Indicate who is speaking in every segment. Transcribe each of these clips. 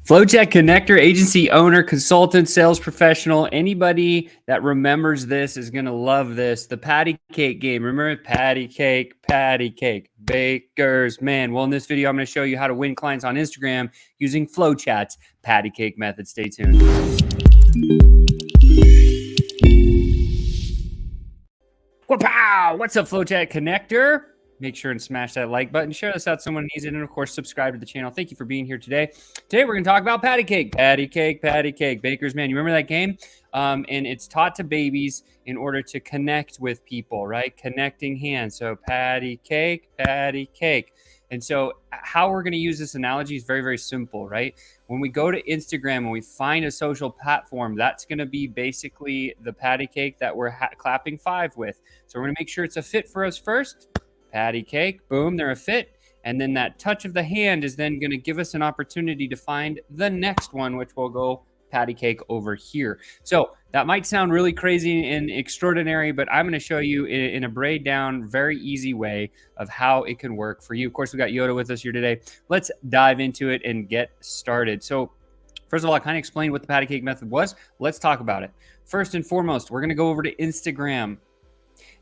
Speaker 1: FlowChat connector, agency owner, consultant, sales professional, anybody that remembers this is going to love this. The patty cake game. Remember patty cake, bakers, man. Well, in this video, I'm going to show you how to win clients on Instagram using FlowChat's patty cake method. Stay tuned. Wow! What's up, FlowChat connector? Make sure and smash that like button. Share this out to someone who needs it. And, of course, subscribe to the channel. Thank you for being here today. Today, we're going to talk about patty cake. Patty cake, bakers, man. You remember that game? And it's taught to babies in order to connect with people, right? Connecting hands. So patty cake. And so how we're going to use this analogy is very, very simple, right? When we go to Instagram and we find a social platform, that's going to be basically the patty cake that we're clapping 5 with. So we're going to make sure it's a fit for us first. Patty cake, boom, they're a fit. And then that touch of the hand is then going to give us an opportunity to find the next one, which will go patty cake over here. So that might sound really crazy and extraordinary, but I'm going to show you in a braid down, very easy way of how it can work for you. Of course, we got Yoda with us here today. Let's dive into it and get started. So first of all, I kind of explained what the patty cake method was. Let's talk about it. First and foremost, we're going to go over to Instagram.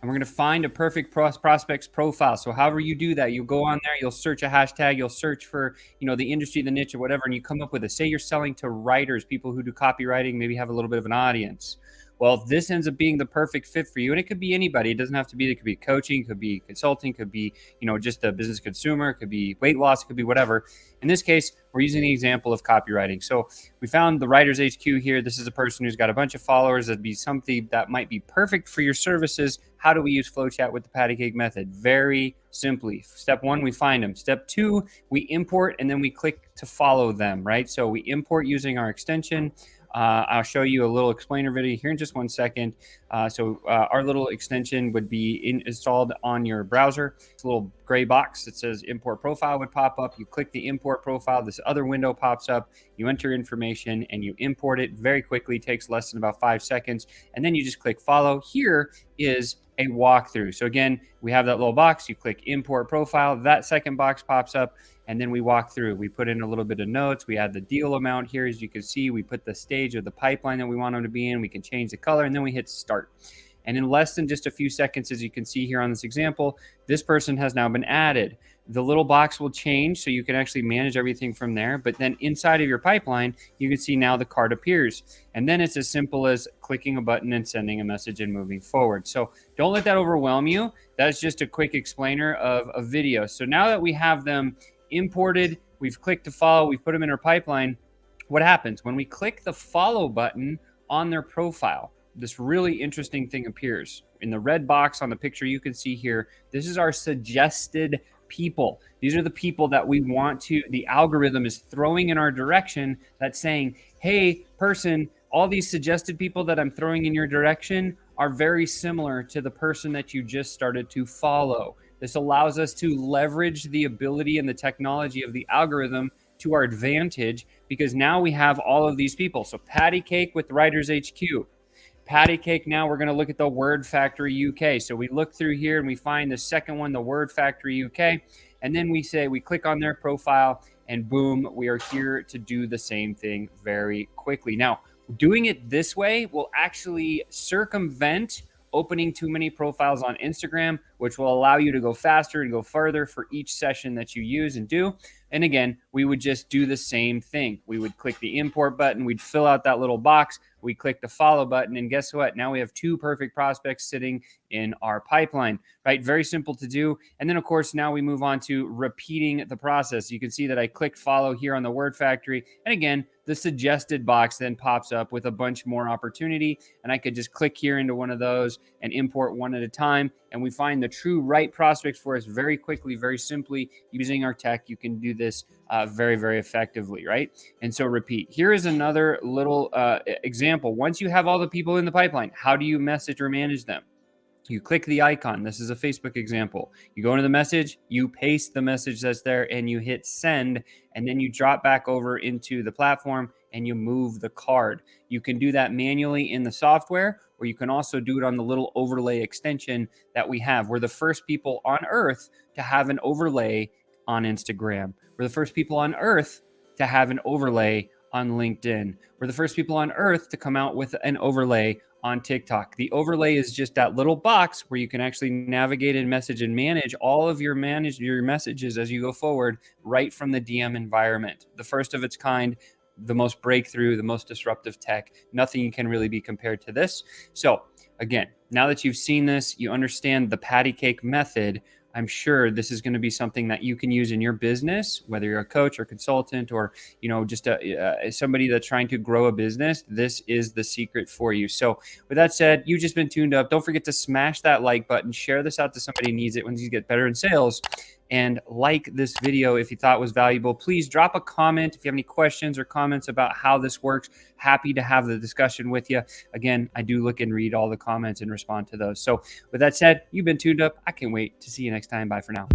Speaker 1: And we're going to find a perfect prospect's profile. So however you do that, you'll go on there, you'll search a hashtag, you'll search for, the industry, the niche or whatever, and you come up with it. Say you're selling to writers, people who do copywriting, maybe have a little bit of an audience. Well, this ends up being the perfect fit for you. And it could be anybody. It doesn't have to be, it could be coaching, could be consulting, could be, just a business consumer, it could be weight loss, it could be whatever. In this case, we're using the example of copywriting. So we found the Writers HQ here. This is a person who's got a bunch of followers. That'd be something that might be perfect for your services. How do we use FlowChat with the patty cake method? Very simply. Step 1, we find them. Step 2, we import and then we click to follow them, right? So we import using our extension. I'll show you a little explainer video here in just 1 second. Our little extension would be installed on your browser. It's a little gray box that says import profile would pop up. You click the import profile. This other window pops up. You enter information and you import it very quickly. It takes less than about 5 seconds. And then you just click follow. Here is a walkthrough. So again, we have that little box. You click import profile. That second box pops up. And then we walk through. We put in a little bit of notes. We add the deal amount here. As you can see, we put the stage of the pipeline that we want them to be in. We can change the color, and then we hit start. And in less than just a few seconds, as you can see here on this example, this person has now been added. The little box will change, so you can actually manage everything from there. But then inside of your pipeline, you can see now the card appears. And then it's as simple as clicking a button and sending a message and moving forward. So don't let that overwhelm you. That's just a quick explainer of a video. So now that we have them imported, we've clicked to follow, we've put them in our pipeline. What happens when we click the follow button on their profile? This really interesting thing appears in the red box on the picture you can see here. This is our suggested people. These are the people that we want to, the algorithm is throwing in our direction, that's saying, hey person, all these suggested people that I'm throwing in your direction are very similar to the person that you just started to follow. This allows us to leverage the ability and the technology of the algorithm to our advantage, because now we have all of these people. So patty cake with Writers HQ. Patty cake, now we're going to look at the Word Factory UK. So we look through here and we find the second one, the Word Factory UK. And then we click on their profile and boom, we are here to do the same thing very quickly. Now, doing it this way will actually circumvent opening too many profiles on Instagram, which will allow you to go faster and go further for each session that you use and do. And again, we would just do the same thing. We would click the import button. We'd fill out that little box. We click the follow button. And guess what? Now we have 2 perfect prospects sitting in our pipeline, right? Very simple to do. And then, of course, now we move on to repeating the process. You can see that I clicked follow here on the Word Factory. And again, the suggested box then pops up with a bunch more opportunity. And I could just click here into one of those and import one at a time. And we find the true right prospects for us very quickly, very simply using our tech. You can do this very, very effectively, right? And so repeat. Here is another little example. Once you have all the people in the pipeline, how do you message or manage them? You click the icon. This is a Facebook example. You go into the message, you paste the message that's there, and you hit send, and then you drop back over into the platform and you move the card. You can do that manually in the software, or you can also do it on the little overlay extension that we have. We're the first people on earth to have an overlay on Instagram. We're the first people on earth to have an overlay on LinkedIn. We're the first people on earth to come out with an overlay on TikTok. The overlay is just that little box where you can actually navigate and message and manage all of your messages as you go forward right from the DM environment. The first of its kind, the most breakthrough, the most disruptive tech. Nothing can really be compared to this. So again, now that you've seen this, you understand the patty cake method. I'm sure this is going to be something that you can use in your business, whether you're a coach or consultant or, just somebody that's trying to grow a business. This is the secret for you. So with that said, you've just been tuned up. Don't forget to smash that like button, share this out to somebody who needs it when you get better in sales, and like this video if you thought it was valuable. Please drop a comment if you have any questions or comments about how this works. Happy to have the discussion with you. Again, I do look and read all the comments and respond to those. So with that said, you've been tuned up. I can't wait to see you next time. Bye for now.